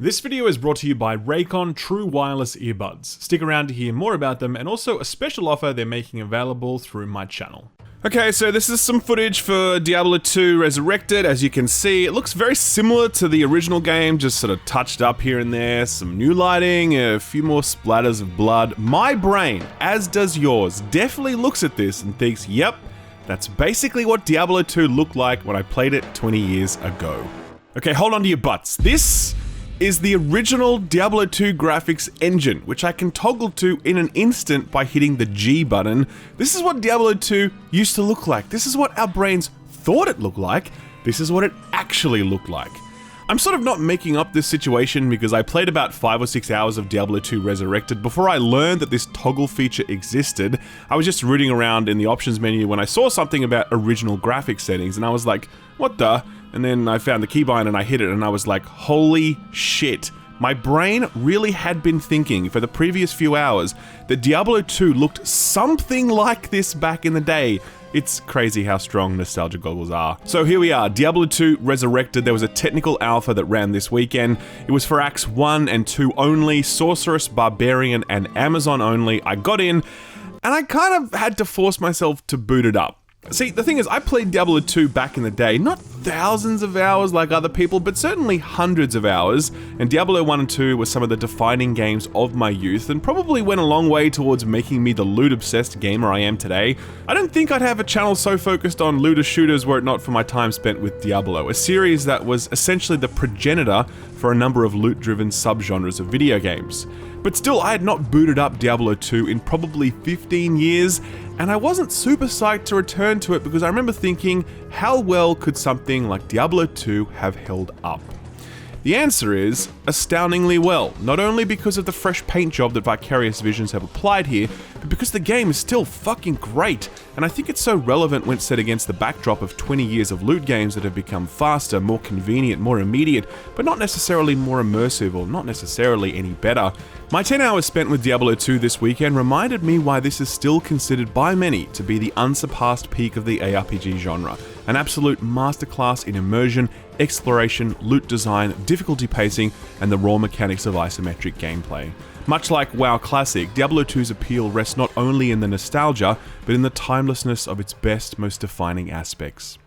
This video is brought to you by Raycon True Wireless Earbuds. Stick around to hear more about them and also a special offer they're making available through my channel. Okay, so this is some footage for Diablo II Resurrected. As you can see, it looks very similar to the original game, just sort of touched up here and there, some new lighting, a few more splatters of blood. My brain, as does yours, definitely looks at this and thinks, yep, that's basically what Diablo II looked like when I played it 20 years ago. Okay, hold on to your butts. This is the original Diablo II graphics engine, which I can toggle to in an instant by hitting the G button. This is what Diablo II used to look like. This is what our brains thought it looked like. This is what it actually looked like. I'm sort of not making up this situation because I played about 5 or 6 hours of Diablo II Resurrected before I learned that this toggle feature existed. I was just rooting around in the options menu when I saw something about original graphics settings and I was like, what the? And then I found the keybind and I hit it and I was like, holy shit. My brain really had been thinking for the previous few hours that Diablo 2 looked something like this back in the day. It's crazy how strong nostalgia goggles are. So here we are, Diablo 2 Resurrected. There was a technical alpha that ran this weekend. It was for Acts 1 and 2 only, Sorceress, Barbarian, and Amazon only. I got in and I kind of had to force myself to boot it up. See, the thing is, I played Diablo 2 back in the day, not thousands of hours like other people, but certainly hundreds of hours, and Diablo 1 and 2 were some of the defining games of my youth, and probably went a long way towards making me the loot-obsessed gamer I am today. I don't think I'd have a channel so focused on looter shooters were it not for my time spent with Diablo, a series that was essentially the progenitor for a number of loot-driven subgenres of video games. But still, I had not booted up Diablo 2 in probably 15 years, and I wasn't super psyched to return to it because I remember thinking, how well could something like Diablo 2 have held up? The answer is, astoundingly well, not only because of the fresh paint job that Vicarious Visions have applied here, but because the game is still fucking great, and I think it's so relevant when set against the backdrop of 20 years of loot games that have become faster, more convenient, more immediate, but not necessarily more immersive or not necessarily any better. My 10 hours spent with Diablo 2 this weekend reminded me why this is still considered by many to be the unsurpassed peak of the ARPG genre, an absolute masterclass in immersion, exploration, loot design, difficulty pacing, and the raw mechanics of isometric gameplay. Much like WoW Classic, Diablo 2's appeal rests not only in the nostalgia, but in the timelessness of its best, most defining aspects.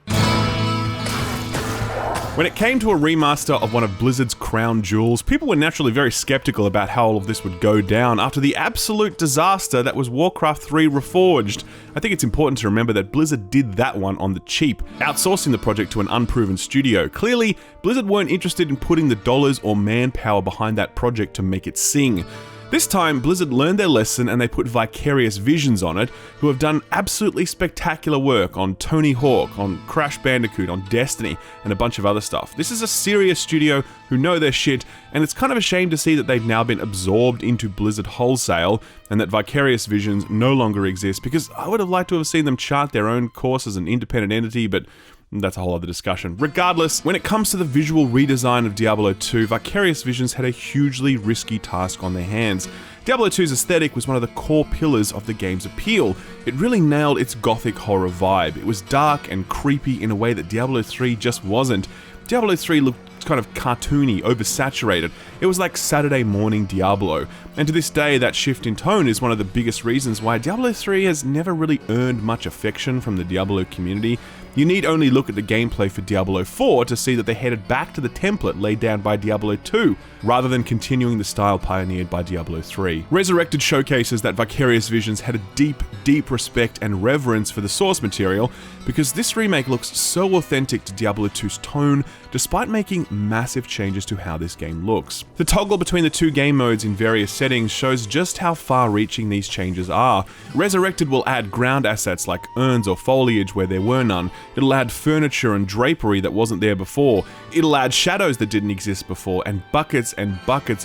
When it came to a remaster of one of Blizzard's crown jewels, people were naturally very skeptical about how all of this would go down after the absolute disaster that was Warcraft 3 Reforged. I think it's important to remember that Blizzard did that one on the cheap, outsourcing the project to an unproven studio. Clearly, Blizzard weren't interested in putting the dollars or manpower behind that project to make it sing. This time, Blizzard learned their lesson and they put Vicarious Visions on it, who have done absolutely spectacular work on Tony Hawk, on Crash Bandicoot, on Destiny, and a bunch of other stuff. This is a serious studio who know their shit, and it's kind of a shame to see that they've now been absorbed into Blizzard wholesale, and that Vicarious Visions no longer exist, because I would have liked to have seen them chart their own course as an independent entity, but that's a whole other discussion. Regardless, when it comes to the visual redesign of Diablo 2, Vicarious Visions had a hugely risky task on their hands. Diablo 2's aesthetic was one of the core pillars of the game's appeal. It really nailed its gothic horror vibe. It was dark and creepy in a way that Diablo 3 just wasn't. Diablo 3 looked kind of cartoony, oversaturated. It was like Saturday morning Diablo. And to this day, that shift in tone is one of the biggest reasons why Diablo 3 has never really earned much affection from the Diablo community. You need only look at the gameplay for Diablo 4 to see that they headed back to the template laid down by Diablo 2, rather than continuing the style pioneered by Diablo 3. Resurrected showcases that Vicarious Visions had a deep respect and reverence for the source material, because this remake looks so authentic to Diablo 2's tone, despite making massive changes to how this game looks. The toggle between the two game modes in various settings shows just how far-reaching these changes are. Resurrected will add ground assets like urns or foliage where there were none. It'll add furniture and drapery that wasn't there before. It'll add shadows that didn't exist before, and buckets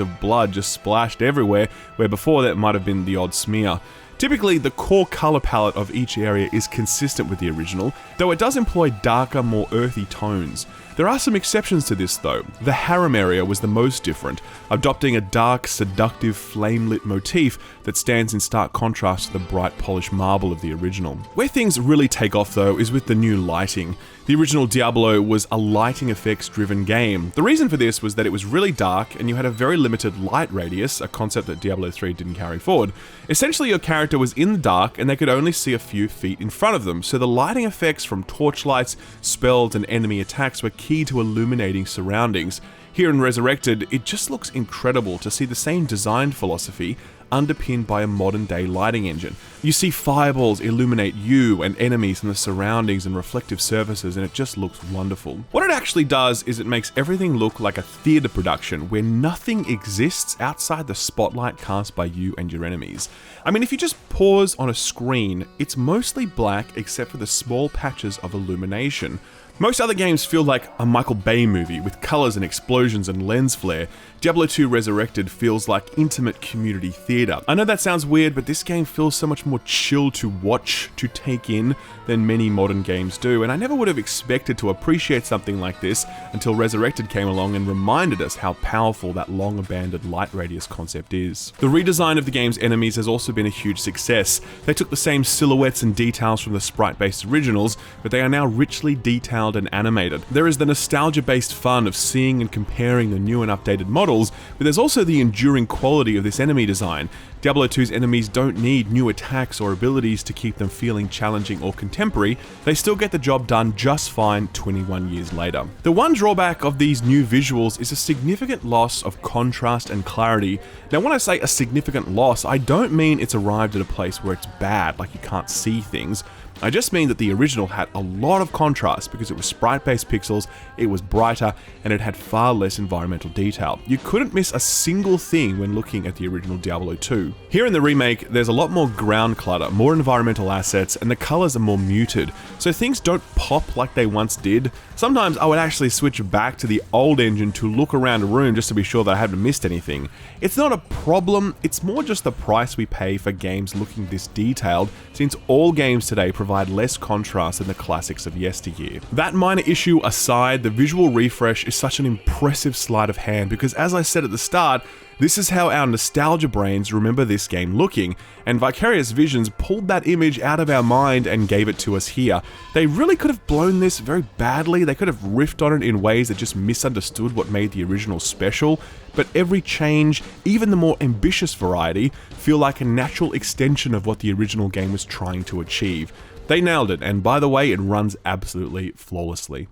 of blood just splashed everywhere, where before that might have been the odd smear. Typically, the core color palette of each area is consistent with the original, though it does employ darker, more earthy tones. There are some exceptions to this though. The harem area was the most different, adopting a dark, seductive, flame-lit motif that stands in stark contrast to the bright, polished marble of the original. Where things really take off though is with the new lighting. The original Diablo was a lighting effects driven game. The reason for this was that it was really dark and you had a very limited light radius, a concept that Diablo 3 didn't carry forward. Essentially your character was in the dark and they could only see a few feet in front of them, so the lighting effects from torchlights, spells and enemy attacks were key to illuminating surroundings. Here in Resurrected, it just looks incredible to see the same design philosophy underpinned by a modern-day lighting engine. You see fireballs illuminate you and enemies and the surroundings and reflective surfaces, and it just looks wonderful. What it actually does is it makes everything look like a theater production where nothing exists outside the spotlight cast by you and your enemies. I mean, if you just pause on a screen, it's mostly black except for the small patches of illumination. Most other games feel like a Michael Bay movie with colors and explosions and lens flare. Diablo II Resurrected feels like intimate community theater. I know that sounds weird, but this game feels so much more chill to watch, to take in, than many modern games do, and I never would have expected to appreciate something like this until Resurrected came along and reminded us how powerful that long-abandoned light radius concept is. The redesign of the game's enemies has also been a huge success. They took the same silhouettes and details from the sprite-based originals, but they are now richly detailed and animated. There is the nostalgia-based fun of seeing and comparing the new and updated models, but there's also the enduring quality of this enemy design. Diablo 2's enemies don't need new attacks or abilities to keep them feeling challenging or contemporary, they still get the job done just fine 21 years later. The one drawback of these new visuals is a significant loss of contrast and clarity. Now when I say a significant loss, I don't mean it's arrived at a place where it's bad, like you can't see things. I just mean that the original had a lot of contrast because it was sprite-based pixels, it was brighter, and it had far less environmental detail. You couldn't miss a single thing when looking at the original Diablo 2. Here in the remake, there's a lot more ground clutter, more environmental assets, and the colors are more muted, so things don't pop like they once did. Sometimes I would actually switch back to the old engine to look around a room just to be sure that I haven't missed anything. It's not a problem, it's more just the price we pay for games looking this detailed, since all games today provide less contrast than the classics of yesteryear. That minor issue aside, the visual refresh is such an impressive sleight of hand because, as I said at the start, this is how our nostalgia brains remember this game looking, and Vicarious Visions pulled that image out of our mind and gave it to us here. They really could have blown this very badly, they could have riffed on it in ways that just misunderstood what made the original special, but every change, even the more ambitious variety, feel like a natural extension of what the original game was trying to achieve. They nailed it, and by the way, it runs absolutely flawlessly.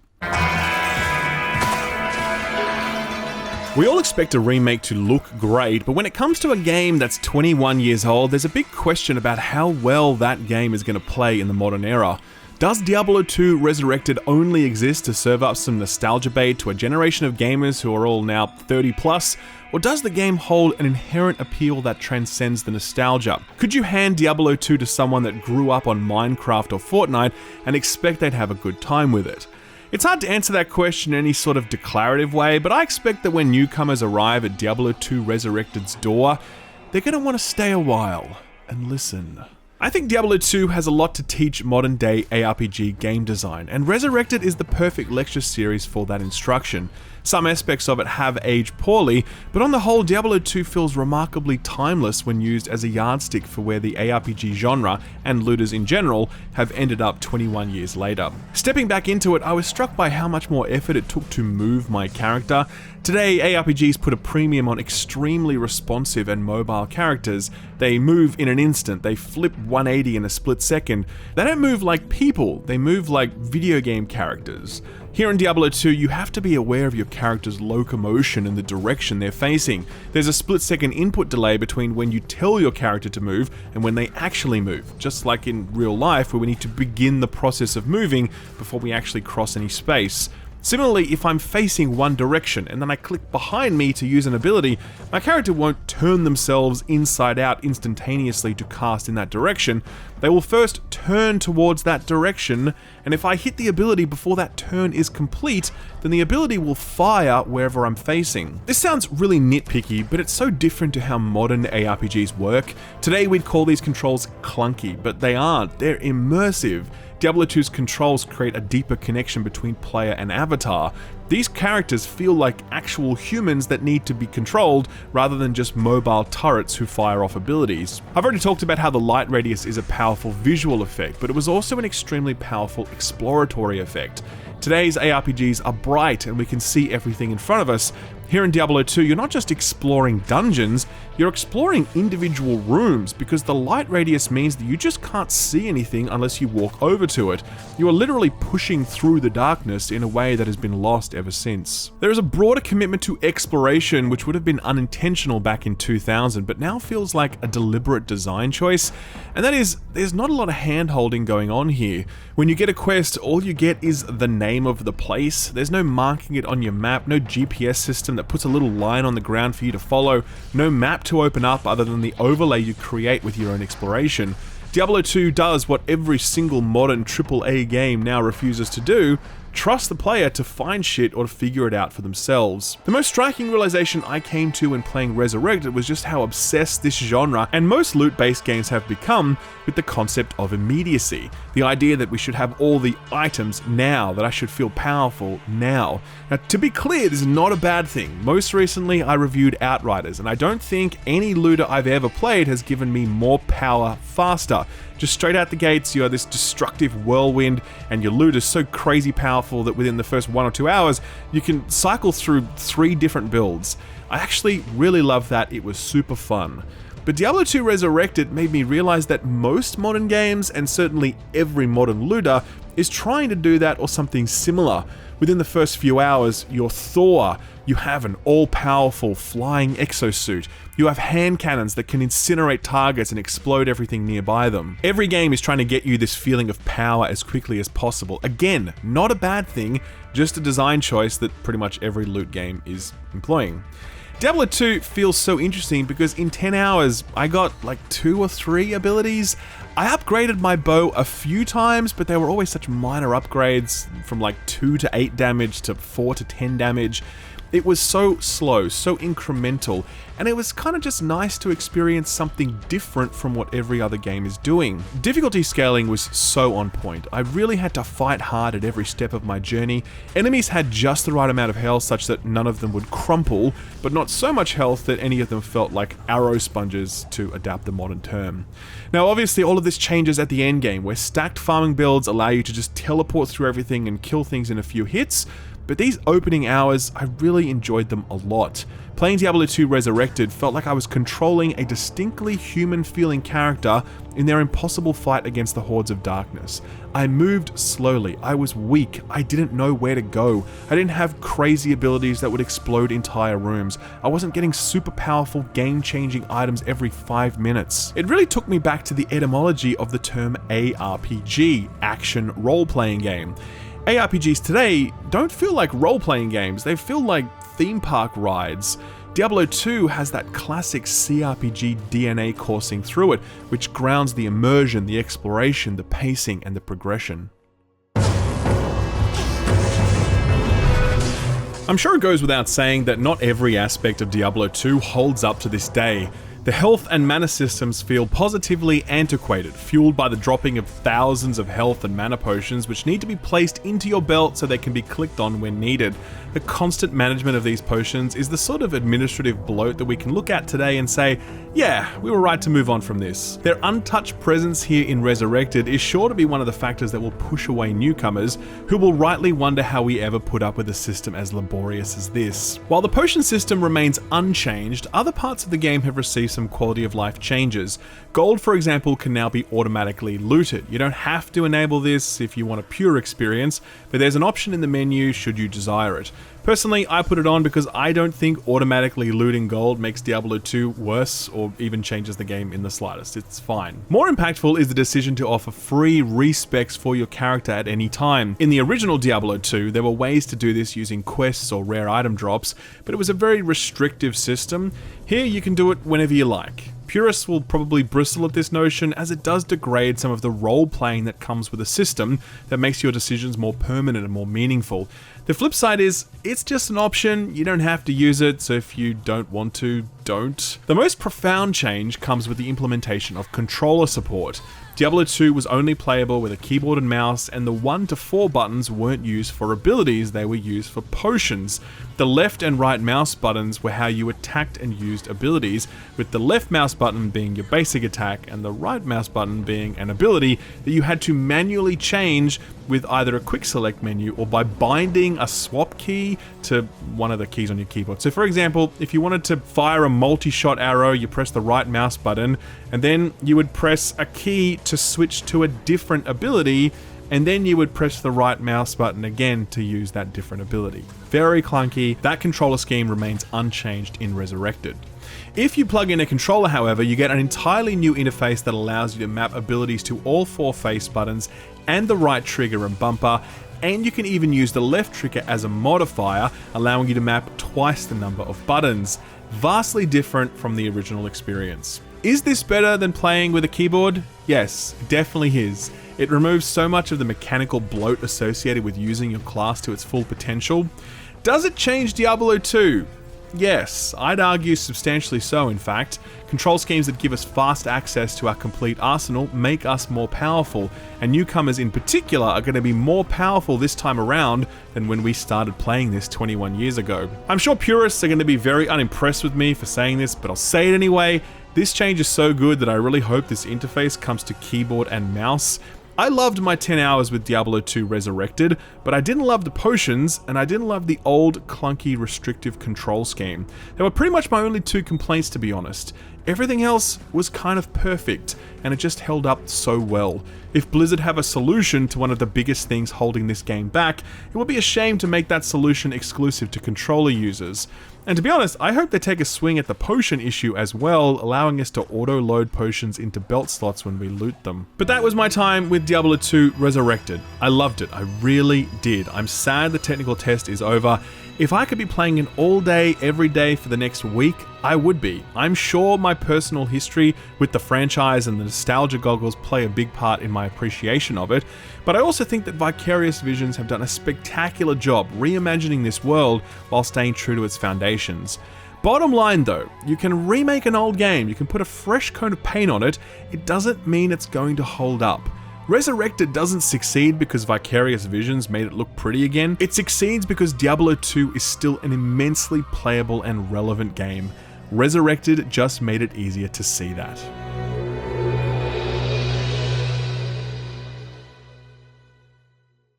We all expect a remake to look great, but when it comes to a game that's 21 years old, there's a big question about how well that game is going to play in the modern era. Does Diablo II Resurrected only exist to serve up some nostalgia bait to a generation of gamers who are all now 30 plus? Or does the game hold an inherent appeal that transcends the nostalgia? Could you hand Diablo 2 to someone that grew up on Minecraft or Fortnite and expect they'd have a good time with it? It's hard to answer that question in any sort of declarative way, but I expect that when newcomers arrive at Diablo II Resurrected's door, they're going to want to stay a while and listen. I think Diablo 2 has a lot to teach modern day ARPG game design, and Resurrected is the perfect lecture series for that instruction. Some aspects of it have aged poorly, but on the whole, Diablo 2 feels remarkably timeless when used as a yardstick for where the ARPG genre, and looters in general, have ended up 21 years later. Stepping back into it, I was struck by how much more effort it took to move my character. Today, ARPGs put a premium on extremely responsive and mobile characters. They move in an instant, they flip 180 in a split second. They don't move like people, they move like video game characters. Here in Diablo 2, you have to be aware of your character's locomotion and the direction they're facing. There's a split-second input delay between when you tell your character to move and when they actually move, just like in real life where we need to begin the process of moving before we actually cross any space. Similarly, if I'm facing one direction and then I click behind me to use an ability, my character won't turn themselves inside out instantaneously to cast in that direction. They will first turn towards that direction, and if I hit the ability before that turn is complete, then the ability will fire wherever I'm facing. This sounds really nitpicky, but it's so different to how modern ARPGs work. Today we'd call these controls clunky, but they aren't. They're immersive. Diablo 2's controls create a deeper connection between player and avatar. These characters feel like actual humans that need to be controlled rather than just mobile turrets who fire off abilities. I've already talked about how the light radius is a powerful visual effect, but it was also an extremely powerful exploratory effect. Today's ARPGs are bright and we can see everything in front of us. Here in Diablo 2, you're not just exploring dungeons, you're exploring individual rooms because the light radius means that you just can't see anything unless you walk over to it. You are literally pushing through the darkness in a way that has been lost ever since. There is a broader commitment to exploration which would have been unintentional back in 2000, but now feels like a deliberate design choice, and that is, there's not a lot of hand-holding going on here. When you get a quest, all you get is the name of the place. There's no marking it on your map, no GPS system that puts a little line on the ground for you to follow, no map to open up other than the overlay you create with your own exploration. Diablo 2 does what every single modern AAA game now refuses to do: trust the player to find shit or to figure it out for themselves. The most striking realization I came to when playing Resurrected was just how obsessed this genre and most loot-based games have become with the concept of immediacy. The idea that we should have all the items now, that I should feel powerful now. Now, to be clear, this is not a bad thing. Most recently, I reviewed Outriders, and I don't think any looter I've ever played has given me more power faster. Just straight out the gates, you are this destructive whirlwind, and your loot is so crazy powerful that within the first 1 or 2 hours, you can cycle through 3 different builds. I actually really loved that. It was super fun. But Diablo 2 Resurrected made me realize that most modern games, and certainly every modern looter, is trying to do that or something similar. Within the first few hours, you're Thor, you have an all-powerful flying exosuit, you have hand cannons that can incinerate targets and explode everything nearby them. Every game is trying to get you this feeling of power as quickly as possible. Again, not a bad thing, just a design choice that pretty much every loot game is employing. Diablo 2 feels so interesting because in 10 hours, I got like 2 or 3 abilities. I upgraded my bow a few times, but they were always such minor upgrades, from like 2 to 8 damage to 4 to 10 damage. It was so slow, so incremental, and it was kind of just nice to experience something different from what every other game is doing. Difficulty scaling was so on point. I really had to fight hard at every step of my journey. Enemies had just the right amount of health such that none of them would crumple, but not so much health that any of them felt like arrow sponges, to adapt the modern term. Now obviously all of this changes at the end game, where stacked farming builds allow you to just teleport through everything and kill things in a few hits, but these opening hours, I really enjoyed them a lot. Playing Diablo 2 Resurrected felt like I was controlling a distinctly human-feeling character in their impossible fight against the hordes of darkness. I moved slowly, I was weak, I didn't know where to go, I didn't have crazy abilities that would explode entire rooms, I wasn't getting super powerful game-changing items every 5 minutes. It really took me back to the etymology of the term ARPG, action role-playing game. ARPGs today don't feel like role-playing games, they feel like theme park rides. Diablo 2 has that classic CRPG DNA coursing through it, which grounds the immersion, the exploration, the pacing, and the progression. I'm sure it goes without saying that not every aspect of Diablo 2 holds up to this day. The health and mana systems feel positively antiquated, fueled by the dropping of thousands of health and mana potions which need to be placed into your belt so they can be clicked on when needed. The constant management of these potions is the sort of administrative bloat that we can look at today and say, yeah, we were right to move on from this. Their untouched presence here in Resurrected is sure to be one of the factors that will push away newcomers, who will rightly wonder how we ever put up with a system as laborious as this. While the potion system remains unchanged, other parts of the game have received some quality of life changes. Gold, for example, can now be automatically looted. You don't have to enable this if you want a pure experience, but there's an option in the menu should you desire it. Personally, I put it on because I don't think automatically looting gold makes Diablo 2 worse or even changes the game in the slightest. It's fine. More impactful is the decision to offer free respecs for your character at any time. In the original Diablo 2, there were ways to do this using quests or rare item drops, but it was a very restrictive system. Here you can do it whenever you like. Purists will probably bristle at this notion, as it does degrade some of the role-playing that comes with a system that makes your decisions more permanent and more meaningful. The flip side is, it's just an option, you don't have to use it, so if you don't want to, don't. The most profound change comes with the implementation of controller support. Diablo 2 was only playable with a keyboard and mouse, and the 1 to 4 buttons weren't used for abilities, they were used for potions. The left and right mouse buttons were how you attacked and used abilities, with the left mouse button being your basic attack and the right mouse button being an ability that you had to manually change with either a quick select menu or by binding a swap key to one of the keys on your keyboard. So for example, if you wanted to fire a multi-shot arrow, you press the right mouse button, and then you would press a key to switch to a different ability, and then you would press the right mouse button again to use that different ability. Very clunky. That controller scheme remains unchanged in Resurrected. If you plug in a controller, however, you get an entirely new interface that allows you to map abilities to all 4 face buttons and the right trigger and bumper, and you can even use the left trigger as a modifier, allowing you to map twice the number of buttons. Vastly different from the original experience. Is this better than playing with a keyboard? Yes, it definitely is. It removes so much of the mechanical bloat associated with using your class to its full potential. Does it change Diablo 2? Yes, I'd argue substantially so in fact. Control schemes that give us fast access to our complete arsenal make us more powerful, and newcomers in particular are going to be more powerful this time around than when we started playing this 21 years ago. I'm sure purists are going to be very unimpressed with me for saying this, but I'll say it anyway. This change is so good that I really hope this interface comes to keyboard and mouse. I loved my 10 hours with Diablo 2 Resurrected, but I didn't love the potions, and I didn't love the old, clunky, restrictive control scheme. They were pretty much my only 2 complaints, to be honest. Everything else was kind of perfect, and it just held up so well. If Blizzard have a solution to one of the biggest things holding this game back, it would be a shame to make that solution exclusive to controller users. And to be honest, I hope they take a swing at the potion issue as well, allowing us to auto-load potions into belt slots when we loot them. But that was my time with Diablo 2 Resurrected. I loved it, I really did. I'm sad the technical test is over. If I could be playing it all day, every day for the next week, I would be. I'm sure my personal history with the franchise and the nostalgia goggles play a big part in my appreciation of it, but I also think that Vicarious Visions have done a spectacular job reimagining this world while staying true to its foundations. Bottom line though, you can remake an old game, you can put a fresh coat of paint on it, it doesn't mean it's going to hold up. Resurrected doesn't succeed because Vicarious Visions made it look pretty again. It succeeds because Diablo 2 is still an immensely playable and relevant game. Resurrected just made it easier to see that.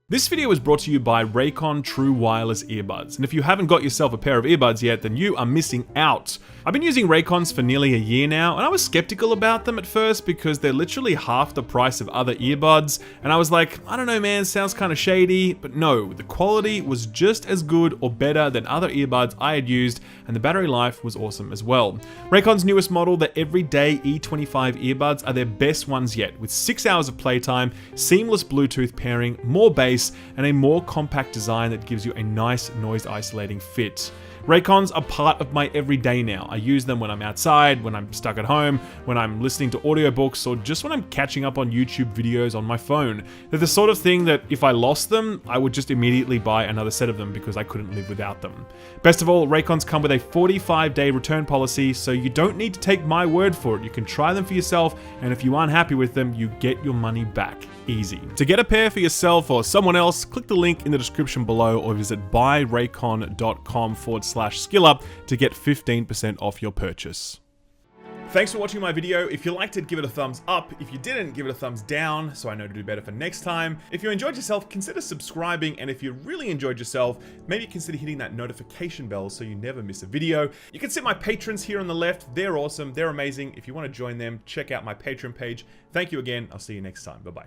This video was brought to you by Raycon True Wireless Earbuds, and if you haven't got yourself a pair of earbuds yet, then you are missing out. I've been using Raycons for nearly a year now, and I was skeptical about them at first because they're literally half the price of other earbuds, and I was like, I don't know man, sounds kind of shady, but no, the quality was just as good or better than other earbuds I had used, and the battery life was awesome as well. Raycon's newest model, the Everyday E25 earbuds, are their best ones yet, with 6 hours of playtime, seamless Bluetooth pairing, more bass, and a more compact design that gives you a nice noise isolating fit. Raycons are part of my everyday now. I use them when I'm outside, when I'm stuck at home, when I'm listening to audiobooks, or just when I'm catching up on YouTube videos on my phone. They're the sort of thing that if I lost them, I would just immediately buy another set of them because I couldn't live without them. Best of all, Raycons come with a 45-day return policy, so you don't need to take my word for it. You can try them for yourself, and if you aren't happy with them, you get your money back. Easy. To get a pair for yourself or someone else, click the link in the description below or visit buyraycon.com/skillup to get 15% off your purchase. Thanks for watching my video. If you liked it, give it a thumbs up. If you didn't, give it a thumbs down so I know to do better for next time. If you enjoyed yourself, consider subscribing, and if you really enjoyed yourself, maybe consider hitting that notification bell so you never miss a video. You can see my patrons here on the left. They're awesome. They're amazing. If you want to join them, check out my Patreon page. Thank you again. I'll see you next time. Bye-bye.